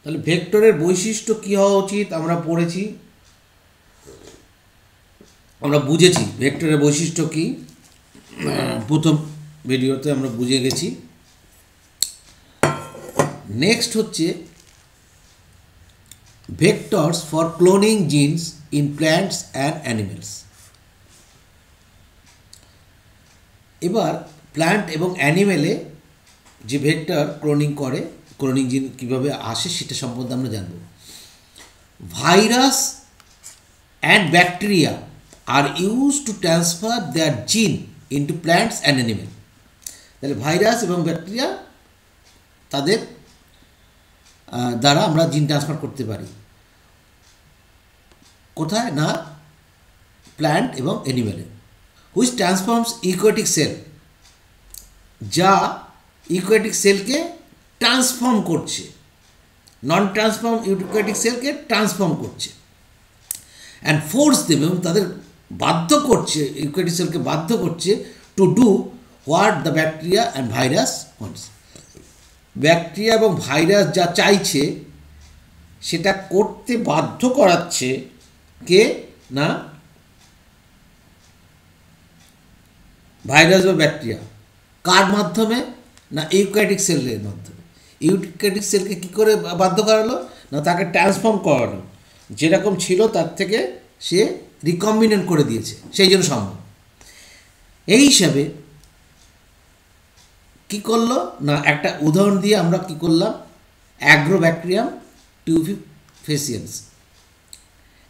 তাহলে ভেক্টরের বৈশিষ্ট্য কী হওয়া উচিত আমরা পড়েছি, আমরা বুঝেছি ভেক্টরের বৈশিষ্ট্য কী, প্রথম ভিডিওতে আমরা বুঝে গেছি। নেক্সট হচ্ছে vectors for cloning genes in plants and animals. এবার প্ল্যান্ট এবং অ্যানিমেলে যে ভেক্টর ক্লোনিং করে, ক্লোনিং জিন কীভাবে আসে সেটা সম্বন্ধে আমরা জানব। Virus and bacteria are use to transfer their gene into plants and animal. তাহলে ভাইরাস এবং ব্যাকটেরিয়া তাদের দ্বারা আমরা জিন ট্রান্সফার করতে পারি কোথায় না, প্ল্যান্ট এবং অ্যানিমেলে। হুইচ ট্রান্সফর্মস ইউক্যারিওটিক সেল, যা ইউক্যারিওটিক সেলকে ট্রান্সফর্ম করছে, নন ট্রান্সফর্ম ইউক্যারিওটিক সেলকে ট্রান্সফর্ম করছে। অ্যান্ড ফোর্স দেম, এবং তাদের বাধ্য করছে, ইউক্যারিওটিক সেলকে বাধ্য করছে to do what the bacteria and virus wants. Bacteria এবং ভাইরাস যা চাইছে সেটা করতে বাধ্য করাচ্ছে কে না, ভাইরাস বা ব্যাকটেরিয়া। কার মাধ্যমে না, ইউক্যারিওটিক সেলের মাধ্যমে। ইউক্যারিওটিক সেলকে কী করে বাধ্য করালো না, তাকে ট্রান্সফর্ম করালো, যেরকম ছিল তার থেকে সে রিকম্বিনেন্ট করে দিয়েছে, সেই জন্য সম্ভব। এই হিসাবে কী করলো না, একটা উদাহরণ দিয়ে আমরা কী করলাম, অ্যাগ্রোব্যাকটেরিয়াম টিউবিফেসিয়েন্স।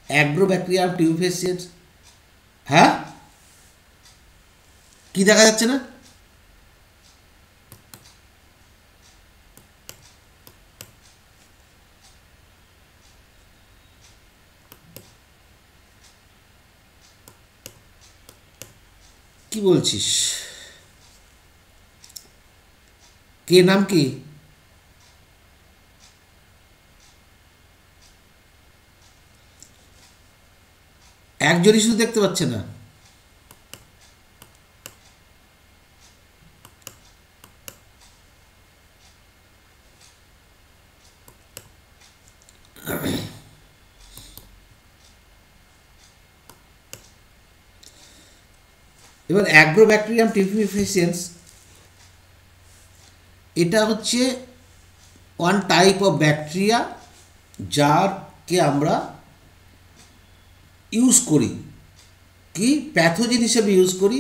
অ্যাগ্রোব্যাকটেরিয়াম টিউবিফেসিয়েন্স, হ্যাঁ কি দেখা যাচ্ছে না, কি বলছিস, কে নাম কি, একজনই শুধু দেখতে পাচ্ছে না। এবার অ্যাগ্রোব্যাকটেরিয়াম টিউবিফেসিয়েন্স, এটা হচ্ছে ওয়ান টাইপ অফ ব্যাকটেরিয়া যারকে আমরা ইউজ করি কি প্যাথোজেন হিসেবে ইউজ করি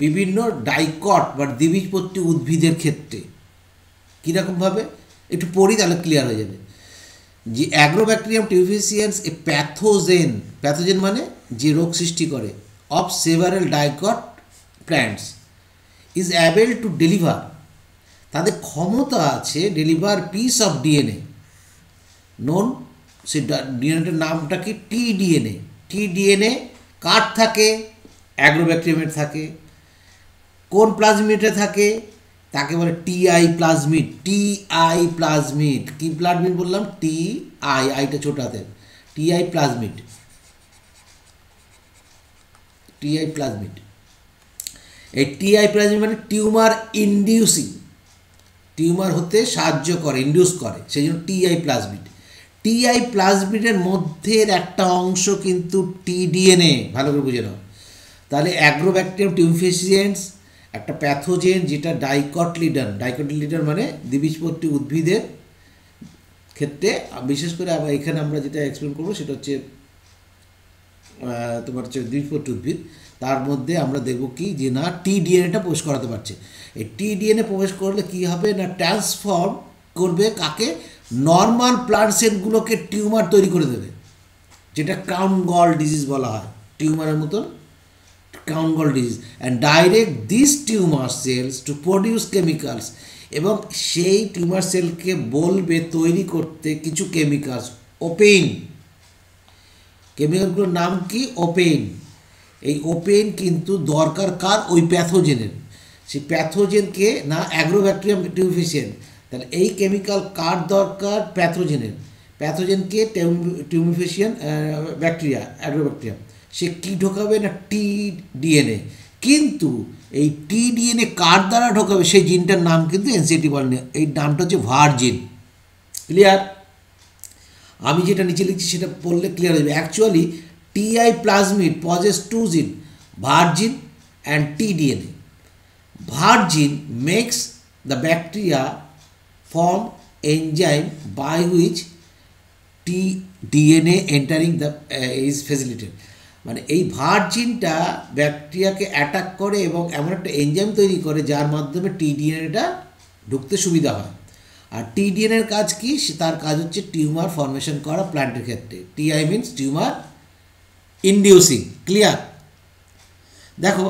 বিভিন্ন ডাইকট বা দ্বিবীজপত্রী উদ্ভিদের ক্ষেত্রে। কীরকমভাবে একটু পড়ি তাহলে ক্লিয়ার হয়ে যাবে। যে অ্যাগ্রোব্যাকটেরিয়াম টিউবিফেসিয়েন্স এ প্যাথোজেন, প্যাথোজেন মানে যে রোগ সৃষ্টি করে, of several dicot plants is able to deliver, তাদের ক্ষমতা আছে deliver piece of DNA known, সে ডিএনএটার নামটা কি টিডিএনএ। টিডিএনএ কার থাকে, অ্যাগ্রোব্যাকটেরিয়ামের থাকে। কোন প্লাজমিডে থাকে, তাকে বলে টিআই প্লাজমিড। টিআই প্লাজমিড, কি প্লাজমিড বললাম, টিআই, আইটা ছোট হাতের, টিআই প্লাজমিড। টিআই প্লাজমিড, এই টিআই প্লাজমিড মানে টিউমার ইনডিউসিং, টিউমার হতে সাহায্য করে, ইনডিউস করে, সেই জন্য টিআই প্লাজমিড। টিআই প্লাজমিডের মধ্যের একটা অংশ কিন্তু টিডিএনএ, ভালো করে বুঝে নাও। তাহলে অ্যাগ্রোব্যাকটেরিয়াম টিউবিফেসিয়েন্স একটা প্যাথোজেন যেটা ডাইকটলিডন, ডাইকটলিডন মানে দ্বিবীজপত্রী উদ্ভিদের ক্ষেত্রে, বিশেষ করে আবার এখানে আমরা যেটা এক্সপ্লেন করবো সেটা হচ্ছে তোমার হচ্ছে দ্বিবীজপত্রী উদ্ভিদ। তার মধ্যে আমরা দেখব কি যে না টিডিএনএটা প্রবেশ করাতে পারছে। এই টিডিএনএ প্রবেশ করলে কি হবে না, ট্রান্সফর্ম করবে কাকে, নর্মাল প্লান্ট সেলগুলোকে টিউমার তৈরি করে দেবে, যেটা ক্রাউন গল ডিজিজ বলা হয়, টিউমারের মতন crown gall disease. And direct this tumour cells to produce chemicals, এবং সেই টিউমার সেলকে বলবে তৈরি করতে কিছু কেমিক্যালস, ওপেইন। কেমিক্যালগুলোর নাম কি, ওপেইন। এই ওপেইন কিন্তু দরকার কার, ওই প্যাথোজেনের। সেই প্যাথোজেনকে না অ্যাগ্রোব্যাকটেরিয়াম টিউবিফেসিয়েন্স, তাহলে এই কেমিক্যাল কার দরকার, প্যাথোজেনের। প্যাথোজেনকে টিউবিফেসিয়েন্ট ব্যাকটেরিয়া, অ্যাগ্রোব্যাকটেরিয়াম, সে কী ঢোকাবে না টিডিএনএ। কিন্তু এই টিডিএনএ কার দ্বারা ঢোকাবে, সেই জিনটার নাম কিন্তু এনসিটি বলেনি, এই নামটা হচ্ছে ভার জিন। ক্লিয়ার, আমি যেটা নিচে লিখছি সেটা পড়লে ক্লিয়ার হয়ে যাবে। Actually TI plasmid possess two gene, virgin and T DNA. Virgin makes the bacteria form enzyme by which tDNA entering the is facilitated। মানে এই ভার্জিনটা ব্যাকটেরিয়াকে অ্যাটাক করে এবং এমন একটা এনজাইম তৈরি করে যার মাধ্যমে টিডিএনএটা ঢুকতে সুবিধা হয়। আর টিডিএনএর কাজ কি? তার কাজ হচ্ছে টিউমার ফর্মেশন করা প্ল্যান্টের ক্ষেত্রে। TI means tumour inducing. Clear? দেখো,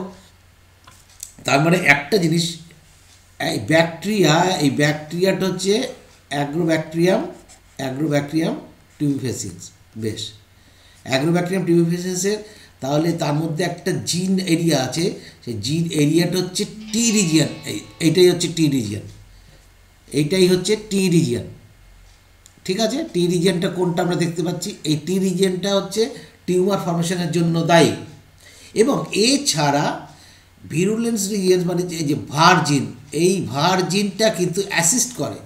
তার মানে একটা জিনিস, এই ব্যাকটেরিয়াটা হচ্ছে অ্যাগ্রোব্যাকটেরিয়াম টিউবিফেসিয়েন্স। বেশ, অ্যাগ্রোব্যাকটেরিয়াম টিউবিফেসিয়েন্সের তাহলে তার মধ্যে একটা জিন এরিয়া আছে, সেই জিন এরিয়াটা হচ্ছে টি রিজিয়ান। এইটাই হচ্ছে টি রিজিয়ান, ঠিক আছে? টি রিজিয়ানটা কোনটা আমরা দেখতে পাচ্ছি? এই টি রিজিয়ানটা হচ্ছে টিউমার ফর্মেশনের জন্য দায়ী। এবং এছাড়া ভিরুলেন্স রিজিয়ন মানে এই যে ভার্জিন, এই ভার্জিনটা কিন্তু অ্যাসিস্ট করে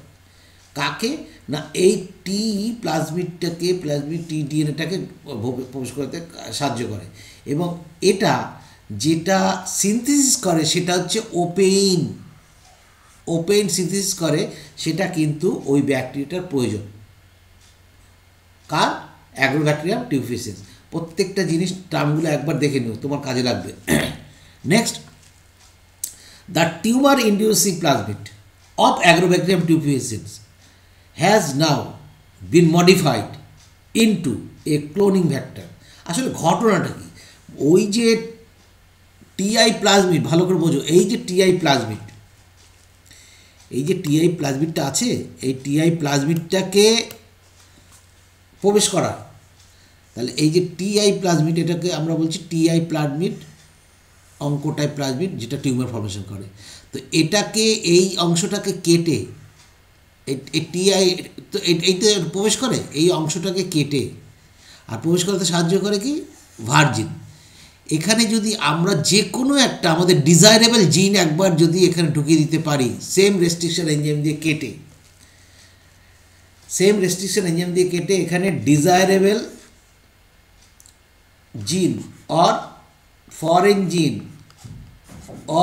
কাকে না, এই প্লাজমিড টিডিএনএটাকে প্রবেশ করতে সাহায্য করে। এবং এটা যেটা সিনথেসিস করে সেটা হচ্ছে ওপেন সিনথেসিস করে, সেটা কিন্তু ওই ব্যাকটেরিয়াটার প্রয়োজন। কার? অ্যাগ্রোব্যাকটেরিয়াম টিউবিফেসিয়েন্স। প্রত্যেকটা জিনিস টার্মগুলো একবার দেখে নিও, তোমার কাজে লাগবে। Next, the tumor inducing plasmid of Agrobacterium tuberculosis has now been modified into a cloning vector। আসলে ঘটনাটা কি? ওই যে টিআই প্লাজমিড, ভালো করে বোঝো, এই যে টিআই প্লাজমিডটা আছে, এই টিআই প্লাজমিডটাকে প্রবেশ করা, তাহলে এই যে টিআই প্লাজমিড, এটাকে আমরা বলছি টিআই প্লাজমিড অঙ্কোটাইপ প্লাজমিড, যেটা টিউমার ফর্মেশন করে। তো এটাকে, এই অংশটাকে কেটে, টিআই তো এইটা প্রবেশ করে, এই অংশটাকে কেটে আর প্রবেশ করতে সাহায্য করে কি? ভার্জিন। এখানে যদি আমরা যে কোনো একটা আমাদের ডিজায়ারেবল জিন একবার যদি এখানে ঢুকিয়ে দিতে পারি, সেম রেস্ট্রিকশন এনজাইম দিয়ে কেটে এখানে ডিজায়ারেবল জিন অর ফরেন জিন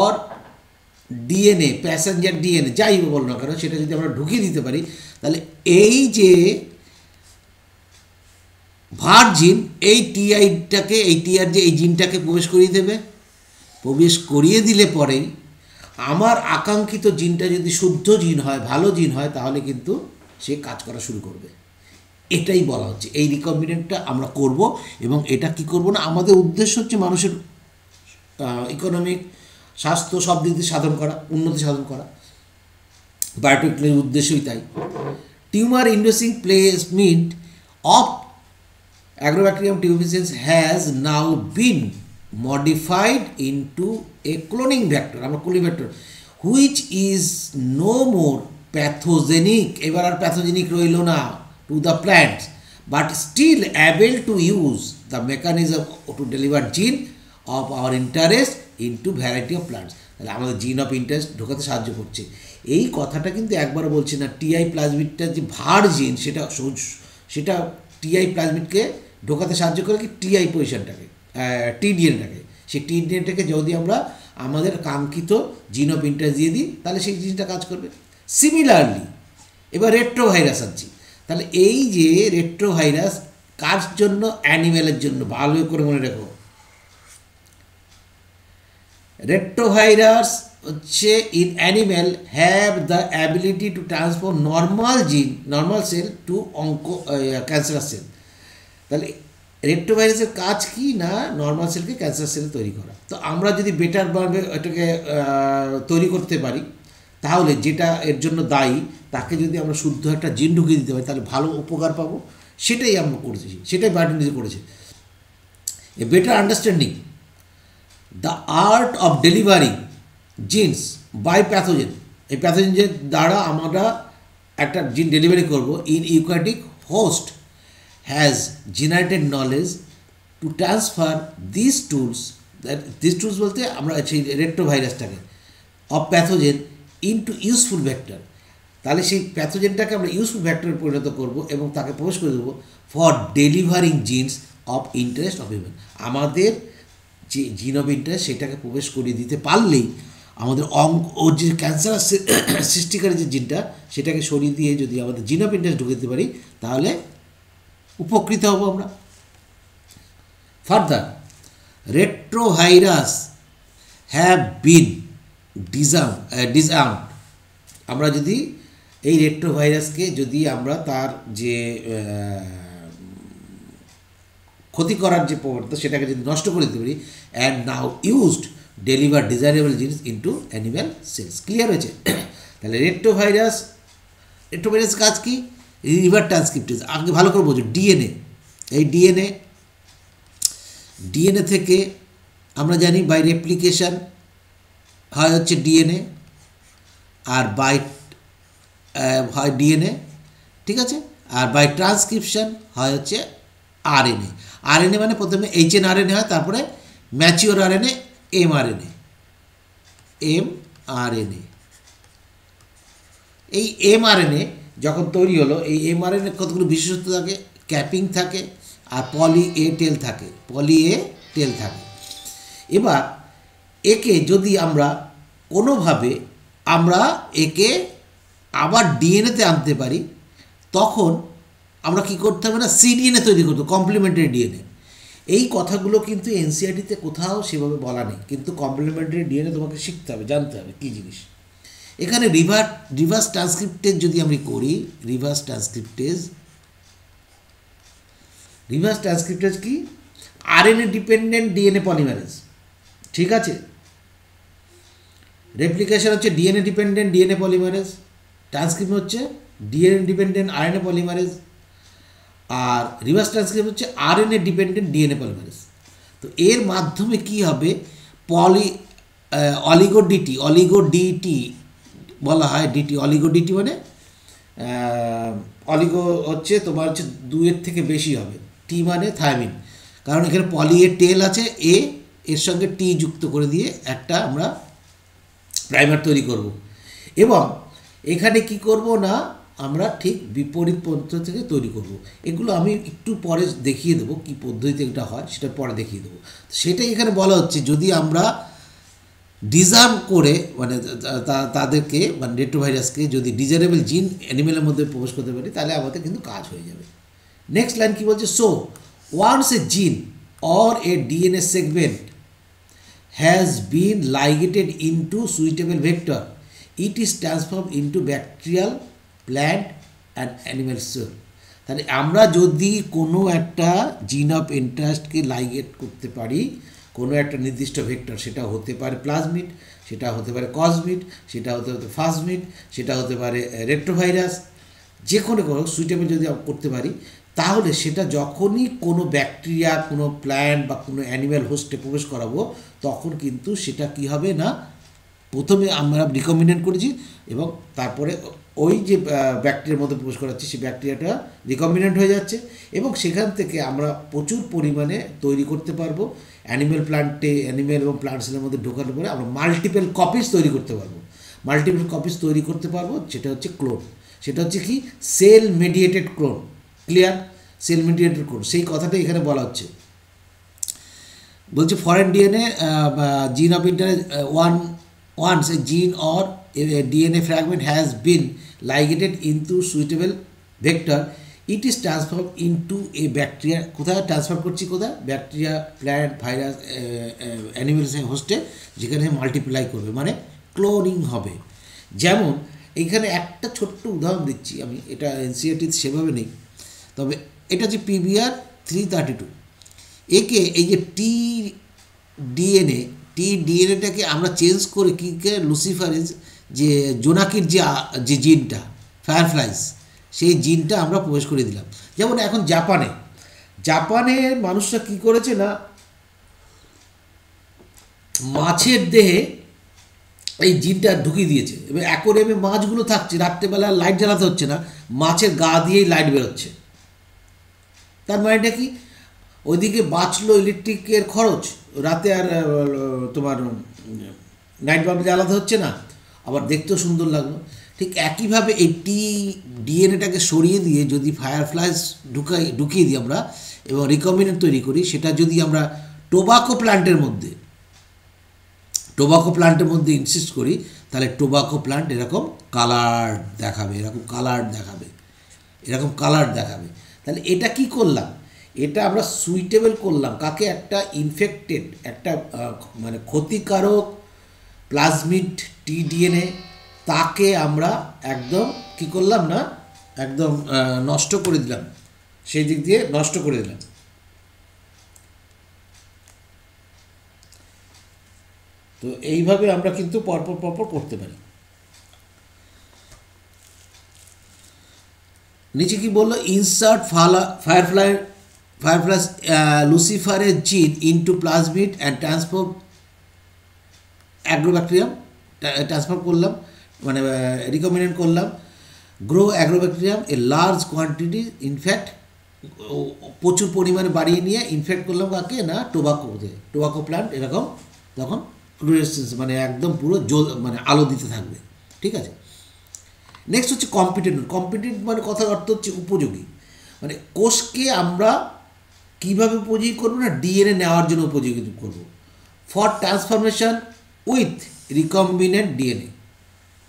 অর ডিএনএ, প্যাসেঞ্জার ডিএনএ, যাই বল না কেন, সেটা যদি আমরা ঢুকিয়ে দিতে পারি, তাহলে এই যে ভার্জিন, এই টিআইটাকে, এই টিআর যে এই জিনটাকে প্রবেশ করিয়ে দিলে পরেই আমার আকাঙ্ক্ষিত জিনটা যদি শুদ্ধ জিন হয়, ভালো জিন হয়, তাহলে কিন্তু সে কাজ করা শুরু করবে। এটাই বলা হচ্ছে, এই রিকম্বিনেন্টটা আমরা করব। এবং এটা কি করব না, আমাদের উদ্দেশ্য হচ্ছে মানুষের ইকোনমিক, স্বাস্থ্য সব দিক দিয়ে উন্নতি সাধন করা। বায়োটেকনোলজির উদ্দেশ্যই তাই। Tumour inducing plasmid of Agrobacterium tuberculosis has now been modified into a cloning vector, which is no more pathogenic, এবার আর প্যাথোজেনিক রইল না, to the plants, but still able to use the mechanism to deliver gene of our interest into variety of plants। তাহলে আমাদের জিন of interest ঢোকাতে সাহায্য করছে। এই কথাটা কিন্তু একবারও বলছি না। টিআই প্লাজমিডটা যে ভার্জিন, সেটা টিআই প্লাজমিডকে ঢোকাতে সাহায্য করে কি? টিআই পজিশনটাকে, টিডিএনটাকে। সেই টিডিএনটাকে যদি আমরা আমাদের কাঙ্ক্ষিত জিন অফ ইন্টারেস্ট দিয়ে দিই, তাহলে সেই জিনিসটা কাজ করবে। সিমিলারলি এবার রেট্রোভাইরাস আনছি। তাহলে এই যে রেট্রোভাইরাস কার জন্য? অ্যানিম্যালের জন্য। ভালো করে মনে রেখো, রেট্রোভাইরাস হচ্ছে in animal have the ability to transform normal cell to cancerous cell. তাহলে রেট্রোভাইরাসের কাজ কি না? নর্মাল সেলকে ক্যান্সার সেল তৈরি করা। তো আমরা যদি বেটারভাবে এটাকে তৈরি করতে পারি, তাহলে যেটা এর জন্য দায়ী তাকে যদি আমরা শুদ্ধ একটা জিন ঢুকিয়ে দিতে পারি, তাহলে ভালো উপকার পাবো। সেটাই আমরা করেছি, সেটাই বায়োটেকনোলজি করেছে। A better understanding the art of delivering genes by pathogen. এই প্যাথোজেনের দ্বারা আমরা একটা জিন ডেলিভারি করব in eukaryotic host has generated knowledge to transfer this tools বলতে আমরা সেই রেট্রোভাইরাসটাকে of pathogen into useful vector. তাহলে সেই প্যাথোজেনটাকে আমরা ইউজফুল ফ্যাক্টরে পরিণত করব এবং তাকে প্রবেশ করে দেবো for delivering genes of interest of human. আমাদের যে জিন অফ ইন্টারেস্ট সেটাকে প্রবেশ করিয়ে দিতে পারলেই আমাদের ওর যে ক্যান্সার সৃষ্টিকারী যে জিনটা সেটাকে সরিয়ে দিয়ে যদি আমাদের জিন অফ ইন্টারেস্ট ঢুকে দিতে পারি তাহলে উপকৃত হব আমরা। Further, retrovirus have been disarmed. আমরা যদি এই রেট্রোভাইরাসকে যদি আমরা তার যে ক্ষতি করার যে প্রবণতা সেটাকে যদি নষ্ট করে দিতে পারি, and now used deliver desirable জিনিস ইন্টু অ্যানিম্যাল সেলস। ক্লিয়ার হয়েছে? তাহলে রেট্রোভাইরাস কাজ কি? Liver transcriptase. আগে ভালো করে বোঝো, ডিএনএ, এই ডিএনএ থেকে আমরা জানি বাই রেপ্লিকেশন হয় হচ্ছে ডিএনএ, আর বাই হয় ডিএনএ, ঠিক আছে, আর বাই ট্রান্সক্রিপশন হয় হচ্ছে আরএনএ। আরএনএ মানে প্রথমে HNRNA হয়, তারপরে ম্যাচিওর আরএনএ mRNA। এই mRNA যখন তৈরি হলো, এই mRNA কতগুলো বিশেষত্ব থাকে, ক্যাপিং থাকে আর পলি এ টেল থাকে। এবার একে যদি আমরা কোনোভাবে আমরা একে আবার ডিএনএতে আনতে পারি, তখন আমরা কি করতে হবে না, সিডিএনএ তৈরি করতে, কমপ্লিমেন্টারি ডিএনএ। এই কথাগুলো কিন্তু এনসিআরটিতে কোথাও সেভাবে বলা নেই, কিন্তু কমপ্লিমেন্টারি ডিএনএ তোমাকে শিখতে হবে, জানতে হবে কী জিনিস। এখানে রিভার্স ট্রান্সক্রিপ্টেজ যদি আমরা করি, রিভার্স ট্রান্সক্রিপ্টেজ কি? আরএনএ ডিপেন্ডেন্ট ডিএনএ পলিমারেজ, ঠিক আছে। রেপ্লিকেশন হচ্ছে DNA dependent DNA polymerase, transcription হচ্ছে ডিএনএ ডিপেন্ডেন্ট আরএনএ পলিমারেজ, আর রিভার্স ট্রান্সক্রিপশন হচ্ছে আরএনএ ডিপেন্ডেন্ট ডিএনএ পলিমারেজ। তো এর মাধ্যমে কি হবে, অলিগোডিটি বলা হয়। অলিগোডিটি মানে অলিগো হচ্ছে তোমার হচ্ছে 2-এর থেকে বেশি হবে, টি মানে থায়ামিন, কারণ এখানে পলি এর টেল আছে, এর সঙ্গে টি যুক্ত করে দিয়ে একটা আমরা প্রাইমার তৈরি করব। এবং এখানে কি করব না, আমরা ঠিক বিপরীত পদ্ধতি থেকে তৈরি করব। এগুলো আমি একটু পরে দেখিয়ে দেবো কী পদ্ধতিতে এটা হয়, সেটা পরে দেখিয়ে দেবো। সেটাই এখানে বলা হচ্ছে, যদি আমরা ডিজার্ম করে মানে তাদেরকে মানে রেট্রোভাইরাসকে যদি ডিজারেবল জিন অ্যানিমেলের মধ্যে প্রবেশ করতে পারি, তাহলে আমাদের কিন্তু কাজ হয়ে যাবে। নেক্সট লাইন কী বলছে, সো ওয়ান্স এ জিন or a DNA segment has been ligated into suitable vector, it is transformed into bacterial, plant and animal cell. তাহলে আমরা যদি কোনো একটা জিন অফ ইন্টারেস্টকে লাইগেট করতে পারি কোনো একটা নির্দিষ্ট ভেক্টর, সেটা হতে পারে প্লাজমিড, সেটা হতে পারে কসমিড, সেটা হতে ফাজমিড, সেটা হতে পারে রেট্রোভাইরাস, যে কোনো সুইটেবল যদি করতে পারি, তাহলে সেটা যখনই কোনো ব্যাকটেরিয়া, কোনো প্ল্যান্ট বা কোনো অ্যানিম্যাল হোস্টে প্রবেশ করাবো, তখন কিন্তু সেটা কি হবে না, প্রথমে আমরা রিকম্বিনেন্ট করেছি এবং তারপরে ওই যে ব্যাকটেরিয়ার মধ্যে প্রবেশ করাচ্ছি, সেই ব্যাকটেরিয়াটা রিকম্বিনেন্ট হয়ে যাচ্ছে এবং সেখান থেকে আমরা প্রচুর পরিমাণে তৈরি করতে পারবো। অ্যানিম্যাল এবং প্লান্ট সেলের মধ্যে ঢোকানোর পরে আমরা মাল্টিপল কপিস তৈরি করতে পারবো। সেটা হচ্ছে ক্লোন, সেটা হচ্ছে কি, cell mediated clone. Clear? Cell mediated clone, সেই কথাটা এখানে বলা হচ্ছে। বলছে foreign DNA gene of interest once a gene or a DNA fragment has been ligated into suitable vector, it is transformed into a bacteria. কোথায় transfer করছি, কোথায়? Bacteria, plant, virus, animals হোস্টে, যেখানে মাল্টিপ্লাই করবে, মানে ক্লোনিং হবে। যেমন এইখানে একটা ছোট্ট উদাহরণ দিচ্ছি আমি, এটা এনসিআরটিতে সেভাবে নেই, তবে এটা হচ্ছে PBR 332। একে এই যে ডিএনএটাকে আমরা চেঞ্জ করে কী লুসিফারেজ যে জোনাকির যে জিনটা, ফায়ারফ্লাইজ, সেই জিনটা আমরা প্রবেশ করে দিলাম। যেমন এখন জাপানের মানুষরা কি করেছে না, মাছের দেহে এই জিনটা ঢুকিয়ে দিয়েছে। এবার অ্যাকোয়ারিয়ামে মাছগুলো থাকছে, রাত্রেবেলা লাইট জ্বালাতে হচ্ছে না, মাছের গা দিয়েই লাইট বেরোচ্ছে। তার মানেটা কি, ওইদিকে বাঁচলো ইলেকট্রিকের খরচ, রাতে আর তোমার নাইট বাল্ব জ্বালাতে হচ্ছে না, আবার দেখতেও সুন্দর লাগলো। ঠিক একইভাবে এই ডিএনএটাকে সরিয়ে দিয়ে যদি ফায়ারফ্লাইজ ঢুকিয়ে দিই আমরা এবং রিকম্বিনেন্ট তৈরি করি, সেটা যদি আমরা টোবাকো প্ল্যান্টের মধ্যে ইনসিস্ট করি, তাহলে টোবাকো প্ল্যান্ট এরকম কালার দেখাবে। তাহলে এটা কি করলাম, এটা আমরা সুইটেবল করলাম কাকে, একটা ইনফেক্টেড, একটা মানে ক্ষতিকারক প্লাজমিড টিডিএনএ, তাকে আমরা একদম কি করলাম না, একদম নষ্ট করে দিলাম, সেই দিক দিয়ে নষ্ট করে দিলাম। তো এইভাবে আমরা কিন্তু পরপর করতে পারি। নিচে কি বললো, ইনসার্ট ফায়ারফ্লাই লুসিফারের gene into plasmid and transfer agrobacterium, transfer করলাম মানে রিকমেন্ড করলাম। Grow agrobacterium a large quantity, in fact প্রচুর পরিমাণে বাড়িয়ে নিয়ে ইনফেক্ট করলাম কাকে না, টোবাকো প্ল্যান্ট এরকম তখন ফ্লুরেসেন্স মানে একদম পুরো মানে আলো দিতে থাকবে। ঠিক আছে, নেক্সট হচ্ছে কম্পিটেন্ট মানে কথার অর্থ হচ্ছে উপযোগী, মানে কোষকে আমরা কীভাবে উপযোগী করবো না, ডিএনএ নেওয়ার জন্য উপযোগী করবো। For transformation with recombinant DNA,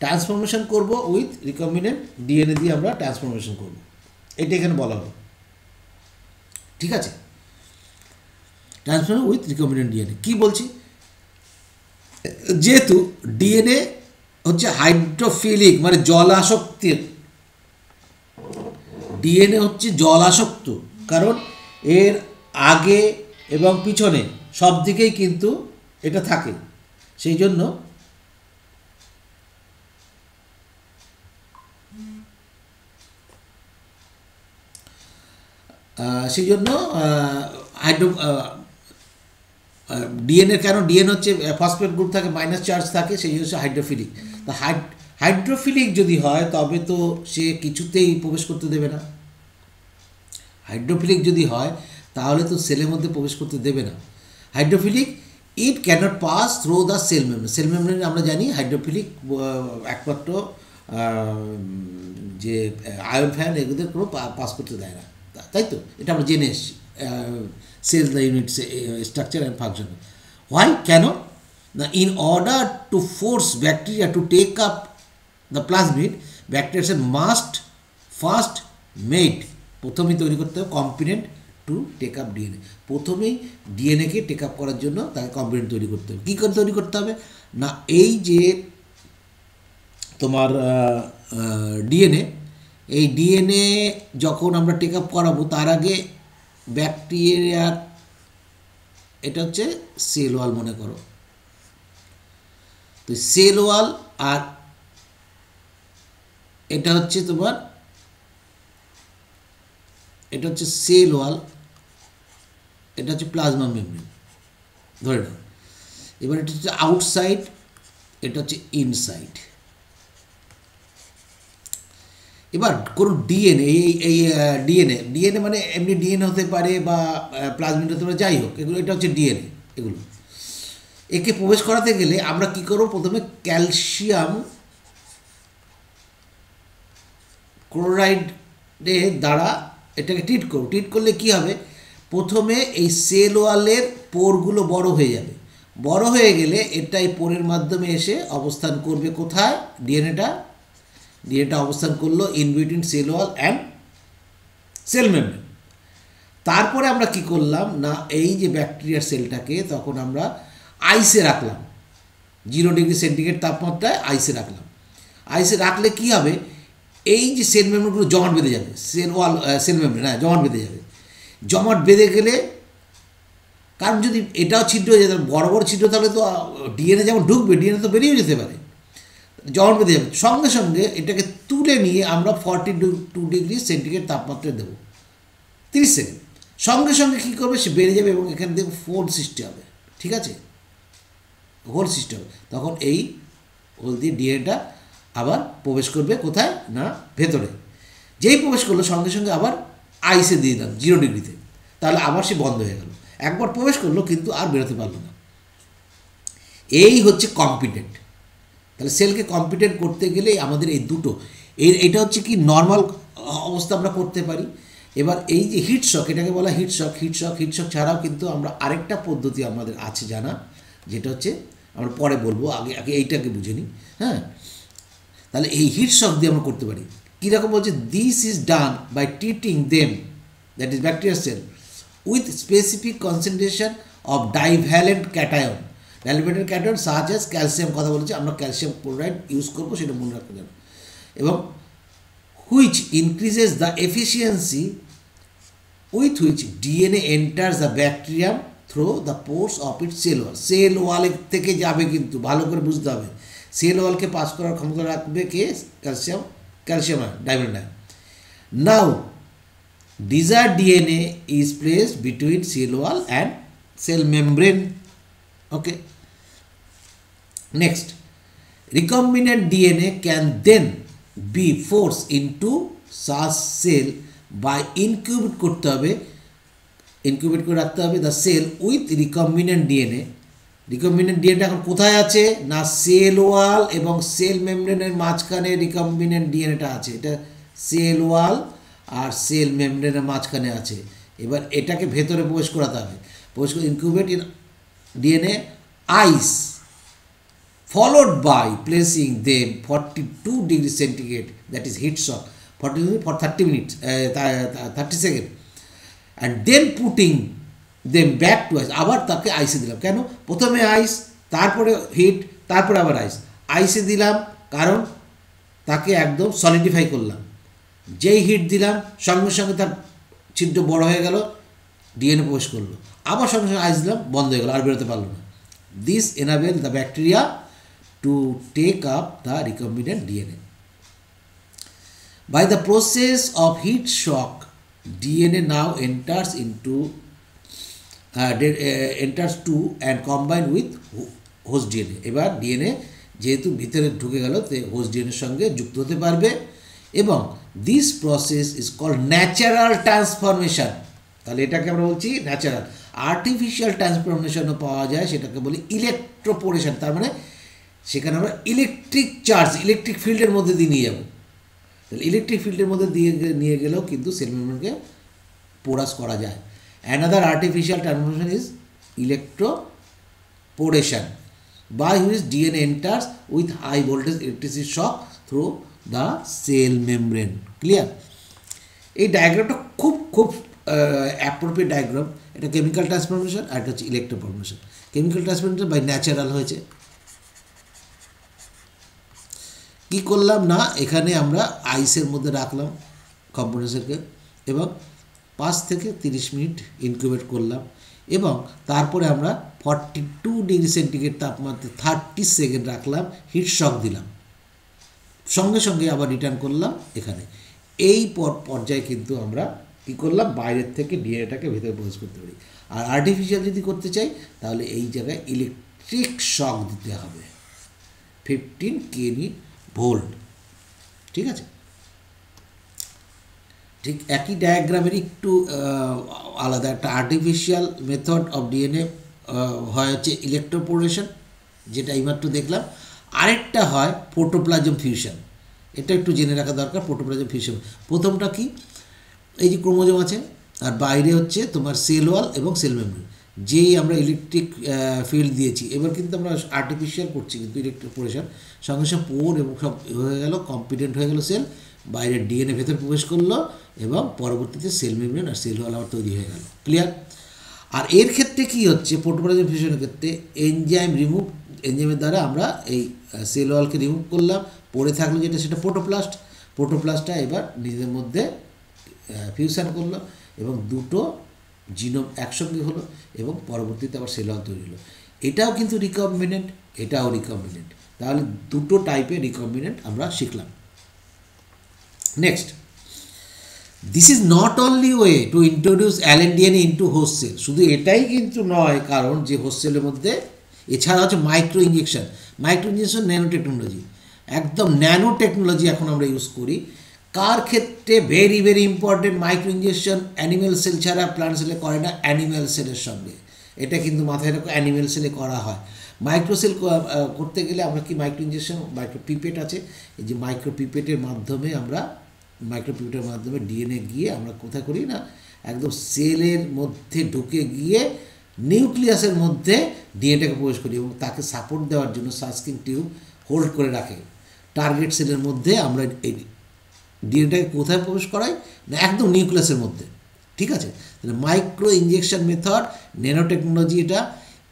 transformation করব উইথ রিকম্বিনেন্ট ডিএনএ দিয়ে আমরা ট্রান্সফরমেশন করব, এটা এখানে বলা হলো। ঠিক আছে, ট্রান্সফরমেশন উইথ রিকম্বিনেন্ট ডিএনএ কী বলছি, যেহেতু ডিএনএ হচ্ছে হাইড্রোফিলিক মানে জলাসক্তের, ডিএনএ হচ্ছে জলাসক্ত, কারণ এর আগে এবং পিছনে সব দিকেই কিন্তু এটা থাকে, সেই জন্য ডিএনএ কেন, ডিএনএ হচ্ছে ফসফেট গ্রুপ থাকে, মাইনাস চার্জ থাকে, সেই হচ্ছে হাইড্রোফিলিক। তা হাইড্রোফিলিক যদি হয় তবে তো সে কিছুতেই প্রবেশ করতে দেবে না। হাইড্রোফিলিক যদি হয় তাহলে তো সেলের মধ্যে প্রবেশ করতে দেবে না। Hydrophilic it can't pass through the cell membrane, আমরা জানি হাইড্রোফিলিক একমাত্র যে আয়ন ফ্যান এগুলোদের কোনো পাস করতে দেয় না, তাই তো, এটা আমরা জেনে এসেছি cell the unit structure and function. Why, কেন না, in order to force bacteria to take up the plasmid, bacteria must first made, প্রথমেই তৈরি করতে হবে competent to take up DNA, প্রথমেই ডিএনএকে টেক আপ করার জন্য তাকে কম্পিটেন্ট তৈরি করতে হবে। কী করে তৈরি করতে হবে না, এই যে তোমার ডিএনএ, এই ডিএনএ যখন আমরা টেক আপ করাবো তার আগে ব্যাকটেরিয়ার, এটা হচ্ছে সেল ওয়াল মনে করো, তো সেল ওয়াল আর এটা হচ্ছে তোমার, এটা হচ্ছে সেল ওয়াল, এটা হচ্ছে প্লাজমা মেমব্রেন ধরে নাও। এবার এটা হচ্ছে আউটসাইড, এটা হচ্ছে ইনসাইড। এবার কোনো ডিএনএ, এই ডিএনএ মানে এমনি ডিএনএ হতে পারে বা প্লাজমিড হতে পারে, যাই হোক, এগুলো এটা হচ্ছে ডিএনএ। একে প্রবেশ করাতে গেলে আমরা কি করব, প্রথমে ক্যালসিয়াম ক্লোরাইডের দ্বারা এটাকে ট্রিট করব। ট্রিট করলে কি হবে, প্রথমে এই সেল ওয়ালের পোরগুলো বড় হয়ে যাবে, বড় হয়ে গেলে এটা এই পোরের মাধ্যমে এসে অবস্থান করবে কোথায়, ডিএনএটা অবস্থান করলো in between cell wall and cell membrane. তারপরে আমরা কি করলাম না, এই যে ব্যাকটেরিয়ার সেলটাকে তখন আমরা আইসে রাখলাম, 0 ডিগ্রি সেন্টিগ্রেড তাপমাত্রায় আইসে রাখলাম। আইসে রাখলে কি হবে, এই যে সেল মেমব্রেনগুলো জমাট বেঁধে যাবে, সেল মেমব্রেন জমাট বেঁধে যাবে। জমাট বেঁধে গেলে, কারণ যদি এটাও ছিদ্র হয়ে যেত, বড় বড় ছিদ্র তাহলে তো ডিএনএ যেমন ঢুকবে, ডিএনএ তো বেরিয়েও যেতে পারে, জমাট বেঁধে যাবে। সঙ্গে সঙ্গে এটাকে তুলে নিয়ে আমরা 42 ডিগ্রি সেন্টিগ্রেড তাপমাত্রায় দেবো 30 সেকেন্ড। সঙ্গে সঙ্গে কী করবে, সে বেড়ে যাবে এবং এখান থেকে হোল সৃষ্টি হবে। ঠিক আছে, হোল সৃষ্টি হবে, তখন এই হোল দিয়ে ডিএনএটা আবার প্রবেশ করবে কোথায় না, ভেতরে। যেই প্রবেশ করলো সঙ্গে সঙ্গে আবার আইসে দিয়ে দিলাম 0 ডিগ্রিতে, তাহলে আবার সে বন্ধ হয়ে গেল। একবার প্রবেশ করলো কিন্তু আর বেরোতে পারলো না। এই হচ্ছে কম্পিটেন্ট। তাহলে সেলকে কম্পিটেন্ট করতে গেলে আমাদের এই দুটো এটা হচ্ছে কি নর্মাল অবস্থা আমরা করতে পারি। এবার এই যে হিট শক, এটাকে বলা হিট শক ছাড়াও কিন্তু আমরা আরেকটা পদ্ধতি আমাদের আছে জানা, যেটা হচ্ছে আমরা পরে বলবো, আগে আগে এইটাকে বুঝে নিই। হ্যাঁ, তাহলে এই হিট শক দিয়ে আমরা করতে পারি। কীরকম বলছে, this is done by treating them, that is bacteria cell, with specific concentration of divalent cation. Divalent cation such as calcium, কথা বলেছি আমরা ক্যালসিয়াম ক্লোরাইড ইউজ করবো, সেটা মনে রাখতে যাবে। এবং which increases the efficiency with which DNA enters the bacterium through the pores of it cell wall. Cell ওয়ালের থেকে যাবে, কিন্তু ভালো করে বুঝতে হবে, সেল ওয়ালকে পাস করার ক্ষমতা রাখবে কে? Calcium divalent ion. Now desired DNA is placed between cell wall and cell membrane. Okay. Next, recombinant DNA can then be forced into such cell by incubate করতে হবে, ইনকিউবেট করে রাখতে হবে the cell with recombinant DNA. Recombinant DNA এখন কোথায় আছে না, cell wall এবং সেল মেমব্রেনের মাঝখানে রিকম্বিনেন্ট ডিএনএটা আছে। এটা সেল ওয়াল আর সেল মেমব্রেনের মাঝখানে আছে। এবার এটাকে ভেতরে প্রবেশ করাতে হবে, প্রবেশ করে incubate in DNA ice, followed by placing them 42 degrees centigrade, that is heat shock, for 30 minutes, 30 seconds, and then putting them back to ice. আবার তাকে আইসে দিলাম, কেন? প্রথমে আইস, তারপরে হিট, তারপরে আবার আইসে দিলাম, কারণ তাকে একদম সলিডিফাই করলাম। যেই হিট দিলাম সঙ্গে সঙ্গে তার ছিদ্র বড় হয়ে গেল, ডিএনএ প্রবেশ করলো, আবার সঙ্গে সঙ্গে আইস দিলাম, বন্ধ হয়ে গেল, আর বেরোতে পারলো না। This enable the bacteria to take up the recombinant DNA. By the process of heat shock, DNA now enters to and combine with host DNA. এবার ডিএনএ যেহেতু ভিতরে ঢুকে গেল, হোস্ট ডিএনএর সঙ্গে যুক্ত হতে পারবে, এবং this process is called natural transformation. তাহলে এটাকে আমরা বলছি ন্যাচারাল। আর্টিফিশিয়াল ট্রান্সফরমেশনও পাওয়া যায়, সেটাকে বলি ইলেকট্রোপোরেশন। তার মানে সেখানে আমরা ইলেকট্রিক চার্জ, ইলেকট্রিক ফিল্ডের মধ্যে দিয়ে নিয়ে যাব। তাহলে ইলেকট্রিক ফিল্ডের মধ্যে দিয়ে নিয়ে গেলেও কিন্তু সেল মেমব্রেনকে পোরাস করা যায়। Another artificial transformation is electroporation, by which DNA enters with high voltage electricity shock through the cell membrane. Clear? এই ডায়াগ্রামটা খুব খুব অ্যাপ্রোপ্রিয়েট ডায়াগ্রাম। এটা কেমিক্যাল ট্রান্সফরমেশন, আর এটা হচ্ছে ইলেকট্রোফরমেশন। কেমিক্যাল ট্রান্সফরমেশন বাই ন্যাচারাল হয়েছে। কী করলাম না, এখানে আমরা আইসের মধ্যে রাখলাম কম্পোনেন্টসকে, এবং 5 থেকে 30 মিনিট ইনকিউবেট করলাম, এবং তারপরে আমরা 42 ডিগ্রি সেন্টিগ্রেড তাপমাত্রা 30 সেকেন্ড রাখলাম, হিট শক দিলাম, সঙ্গে সঙ্গে আবার রিটার্ন করলাম এখানে। এই পর্যায়ে কিন্তু আমরা কী করলাম, বাইরের থেকে ডিএনএটাকে ভেতরে প্রবেশ করতে পারি। আর আর্টিফিশিয়াল যদি করতে চাই তাহলে এই জায়গায় ইলেকট্রিক শক দিতে হবে 15 kV ভোল্ট। ঠিক আছে? ঠিক একই ডায়াগ্রামের একটু আলাদা একটা আর্টিফিশিয়াল মেথড অফ ডিএনএ হয় হচ্ছে ইলেকট্রোপোরেশন, যেটা এইমাত্র দেখলাম। আরেকটা হয় প্রোটোপ্লাজম ফিউশন। এটা একটু জেনে রাখা দরকার। প্রোটোপ্লাজম ফিউশন প্রথমটা কি, এই যে ক্রোমোজোম আছে আর বাইরে হচ্ছে তোমার সেল ওয়াল এবং সেল মেমব্রেন, যেই আমরা ইলেকট্রিক ফিল্ড দিয়েছি। এবার কিন্তু আমরা আর্টিফিশিয়াল করছি, কিন্তু ইলেকট্রোপোরেশন সঙ্গে সঙ্গে পোর এবং সব হয়ে গেল, কম্পিটেন্ট হয়ে গেল সেল, বাইরের ডিএনএ ভেতর প্রবেশ করলো, এবং পরবর্তীতে সেল মেমব্রেন আর সেল ওয়াল আবার তৈরি হয়ে গেল। ক্লিয়ার? আর এর ক্ষেত্রে কি হচ্ছে, প্রোটোপ্লাজম ফিউশনের ক্ষেত্রে এনজাইমের দ্বারা আমরা এই সেল ওয়ালকে রিমুভ করলাম, পড়ে থাকলো যেটা সেটা প্রোটোপ্লাস্টটা এবার নিজেদের মধ্যে ফিউশন করলো, এবং দুটো জিনোম একসঙ্গে হলো, এবং পরবর্তীতে আবার সেল ওয়াল তৈরি হলো। এটাও কিন্তু রিকম্বিনেন্ট, এটাও রিকম্বিনেন্ট। তাহলে দুটো টাইপের রিকম্বিনেন্ট আমরা শিখলাম। Next, this is not only way to introduce alien DNA into host cell. শুধু এটাই কিন্তু নয়, কারণ যে হোস্ট সেলের মধ্যে এছাড়া হচ্ছে মাইক্রো ইঞ্জেকশন, ন্যানো টেকনোলজি, একদম ন্যানো টেকনোলজি এখন আমরা ইউজ করি। কার ক্ষেত্রে very very important, micro injection animal cell ছাড়া প্লান্ট সেলে করে না, অ্যানিম্যাল সেলের সঙ্গে। এটা কিন্তু মাথায় রাখো, অ্যানিম্যাল সেলে করা হয়। মাইক্রোসেল করতে গেলে আমরা কি মাইক্রো ইঞ্জেকশন, মাইক্রো পিপেট আছে, এই যে মাইক্রো পিপেটের মাধ্যমে আমরা ডিএনএ গিয়ে আমরা কোথায় করি না, একদম সেলের মধ্যে ঢুকে গিয়ে নিউক্লিয়াসের মধ্যে ডিএনএটাকে প্রবেশ করি এবং তাকে সাপোর্ট দেওয়ার জন্য সাসকিং টিউব হোল্ড করে রাখে। টার্গেট সেলের মধ্যে আমরা এই ডিএনএটাকে কোথায় প্রবেশ করাই না, একদম নিউক্লিয়াসের মধ্যে। ঠিক আছে, তাহলে micro injection method, nano technology এটা।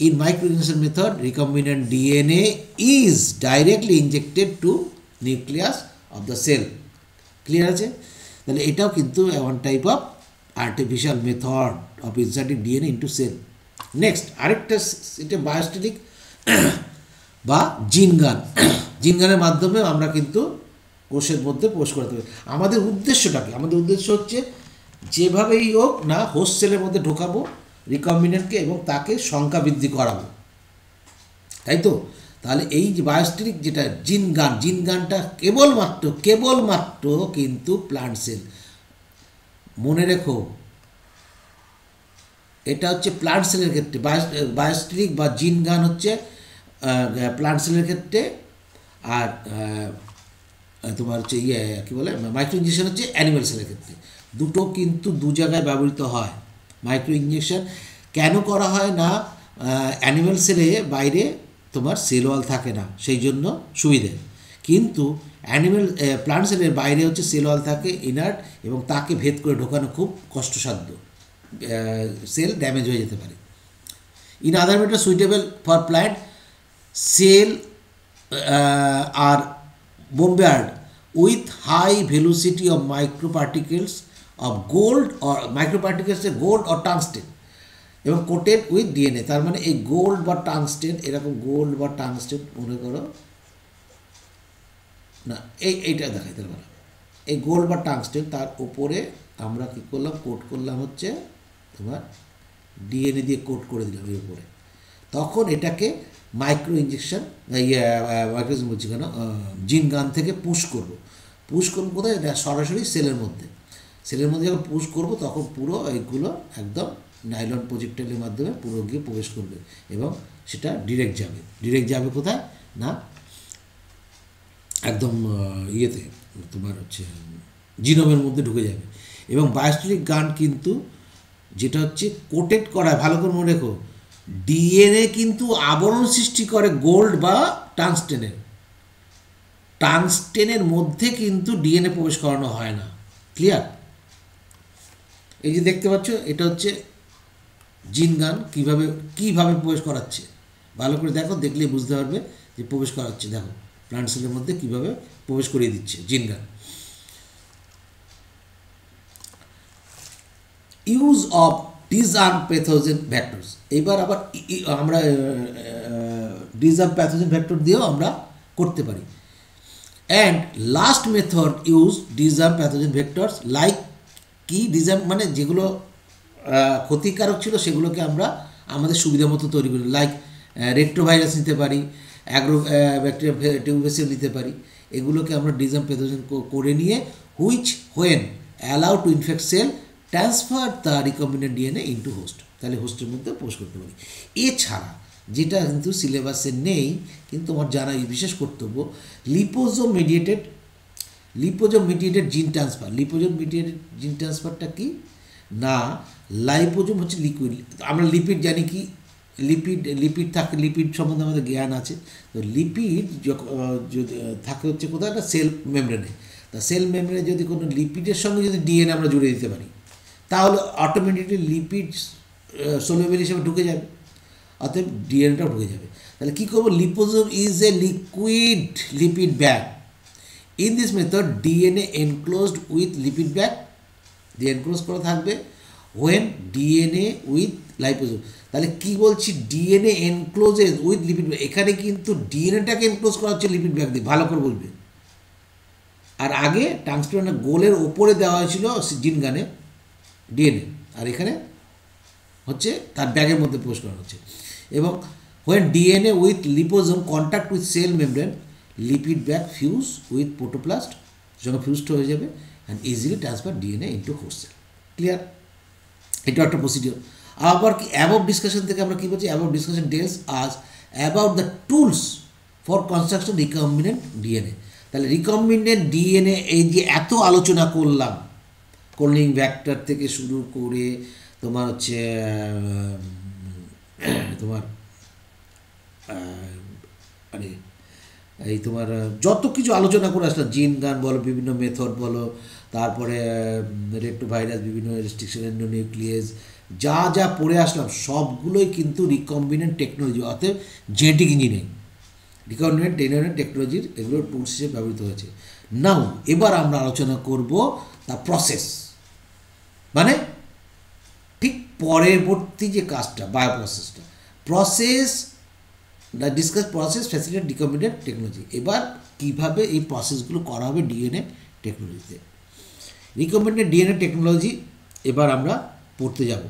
In micro injection method recombinant DNA is directly injected to nucleus of the cell. Clear আছে? তাহলে এটাও কিন্তু one type of artificial method of inserting DNA into cell. Next আরেকটা, এটা বায়োস্ট্যাটিক বা জিন গান। জিন গানের মাধ্যমে আমরা কিন্তু কোষের মধ্যে প্রবেশ করাতে হবে। আমাদের উদ্দেশ্যটা কি? আমাদের উদ্দেশ্য হচ্ছে যেভাবেই হোক না হোস্ট সেলের মধ্যে ঢোকাবো রিকম্বিনেন্টকে এবং তাকে সংখ্যা বৃদ্ধি করাবো, তাই তো? তাহলে এই যে বায়োস্ট্যাটিক যেটা জিন গানটা কেবলমাত্র কিন্তু প্লান্ট সেল। মনে রেখো, এটা হচ্ছে প্লান্ট সেলের ক্ষেত্রে, বায়োস্ট্যাটিক বা জিন গান হচ্ছে প্লান্ট সেলের ক্ষেত্রে, আর তোমার হচ্ছে কী বলে মাইক্রো ইঞ্জেকশন হচ্ছে অ্যানিম্যাল সেলের ক্ষেত্রে। দুটো কিন্তু দু জায়গায় ব্যবহৃত হয়। মাইক্রো ইঞ্জেকশন কেন করা হয় না, অ্যানিম্যাল সেলে বাইরে তোমার সেল ওয়াল থাকে না, সেই জন্য সুবিধে। কিন্তু প্লান্ট সেলের বাইরে হচ্ছে সেল ওয়াল থাকে, ইনার্ট, এবং তাকে ভেদ করে ঢোকানো খুব কষ্টসাধ্য, সেল ড্যামেজ হয়ে যেতে পারে। In other matter suitable for plant cell are bombarded with high velocity of microparticles of gold or tungsten এবং কোটেড উইথ ডিএনএ। তার মানে এই গোল্ড বা টাংস্টেন, এরকম গোল্ড বা টাংস্টেন মনে করো না, এইটা দেখাইতে পারো, এই গোল্ড বা টাংস্টেন, তার উপরে আমরা কী করলাম, কোট করলাম হচ্ছে তোমার ডিএনএ দিয়ে কোট করে দিলাম এর উপরে। তখন এটাকে মাইক্রো ইঞ্জেকশন বলছি কেন, জিন গান থেকে পুশ করবো কোথায়, এটা সরাসরি সেলের মধ্যে যখন পুশ করবো তখন পুরো এইগুলো একদম নাইলন প্রজেক্টাইলের মাধ্যমে পুরো গিয়ে প্রবেশ করবে এবং সেটা ডিরেক্ট যাবে কোথায় না, একদম ইয়েতে তোমার হচ্ছে জিনোমের মধ্যে ঢুকে যাবে। এবং বায়োস্ট্যাটিক গান কিন্তু যেটা হচ্ছে কোটেড করা, ভালো করে মনে রেখো, ডিএনএ কিন্তু আবরণ সৃষ্টি করে গোল্ড বা টাংস্টেনের মধ্যে কিন্তু ডিএনএ প্রবেশ করানো হয় না। ক্লিয়ার? এই যে দেখতে পাচ্ছ, এটা হচ্ছে জিন গান কীভাবে প্রবেশ করাচ্ছে, ভালো করে দেখো, দেখলেই বুঝতে পারবে যে প্রবেশ করাচ্ছে। দেখো প্লান্ট সেলের মধ্যে কীভাবে প্রবেশ করিয়ে দিচ্ছে gene gun. Use of disarm pathogen vectors. এবার আবার আমরা ডিসআর্ম প্যাথোজেন ভ্যাক্টর দিয়েও আমরা করতে পারি। And last method use ডিসআর্ম pathogen vectors like কি, ডিসআর্ম মানে যেগুলো ক্ষতিকারক ছিল সেগুলোকে আমরা আমাদের সুবিধা মতো তৈরি করি, লাইক রেট্রোভাইরাস নিতে পারি, ব্যাকটেরিয়া টিউবেসিয়াম নিতে পারি। এগুলোকে আমরা ডিসআর্ম প্যাথোজেন করে নিয়ে which when allow to infect cell transfer the recombinant DNA into host, তাহলে হোস্টের মধ্যে প্রবেশ করতে পারি। এছাড়া যেটা কিন্তু সিলেবাসে নেই কিন্তু আমার জানা বিশেষ কর্তব্য, লিপোজোম মিডিয়েটেড জিন ট্রান্সফার। জিন ট্রান্সফারটা কি না, লাইপোজোম হচ্ছে লিকুইড, আমরা লিপিড জানি কি, লিপিড থাকে, লিপিড সম্বন্ধে আমাদের জ্ঞান আছে। তো লিপিড থাকে হচ্ছে কোথায়, একটা সেল মেমব্রেনে। তা সেল মেমব্রেনে যদি কোনো লিপিডের সঙ্গে যদি ডিএনএ আমরা জুড়ে দিতে পারি তাহলে অটোমেটিকলি লিপিড সলিউবল হিসেবে ঢুকে যাবে, অতএব ডিএনএটাও ঢুকে যাবে। তাহলে কী করবো, liposome is a liquid lipid bag. In this method DNA enclosed with lipid bag, দিয়ে এনক্লোজ করা থাকবে হোয়েন ডিএনএ উইথ লাইপোজোম। তাহলে কী বলছি, DNA encloses with lipid bag, এখানে কিন্তু ডিএনএটাকে এনক্লোজ করা হচ্ছে লিপিড ব্যাগ দিয়ে, ভালো করে বলবে। আর আগে টাংস্টেন গোলের ওপরে দেওয়া হয়েছিল জিন গানে ডিএনএ, আর এখানে হচ্ছে তার ব্যাগের মধ্যে প্রবেশ করা হচ্ছে। এবং when DNA with liposome contact with cell membrane, lipid bag fuse with protoplast, সঙ্গে ফিউজড হয়ে যাবে and easily transfer DNA into host cell. Clear? এটা একটা প্রসিডিওর। আবার কি অ্যাবভ ডিসকাশন থেকে আমরা কী বলছি, অ্যাবভ ডিসকাশন ডেলস আজ about the tools for construction recombinant DNA. তাহলে রিকম্বিনেন্ট ডিএনএ এই যে এত আলোচনা করলাম, কোলিং ভ্যাক্টর থেকে শুরু করে তোমার হচ্ছে তোমার মানে এই তোমার যত কিছু আলোচনা করে আসলাম, জিন গান বলো, বিভিন্ন মেথড বলো, তারপরে রেক্টোভাইরাস, বিভিন্ন রেস্ট্রিকশন এন্ডোনিউক্লিয়াস, যা যা পড়ে আসলাম সবগুলোই কিন্তু রিকম্বিনেন্ট টেকনোলজি, অর্থাৎ জেনেটিক ইঞ্জিনিয়ারিং, রিকম্বিনেন্ট ডিএনএ টেকনোলজির এগুলো টুলস হিসেবে ব্যবহৃত হয়েছে। নাও এবার আমরা আলোচনা করব দ্য প্রসেস, মানে ঠিক পরবর্তী যে কাজটা, bio process discuss process facilitate recombinant technology. এবার কীভাবে এই প্রসেসগুলো করা হবে ডিএনএ টেকনোলজিতে, রিকম্বিনেন্ট ডিএনএ টেকনোলজি এবার আমরা পড়তে যাব।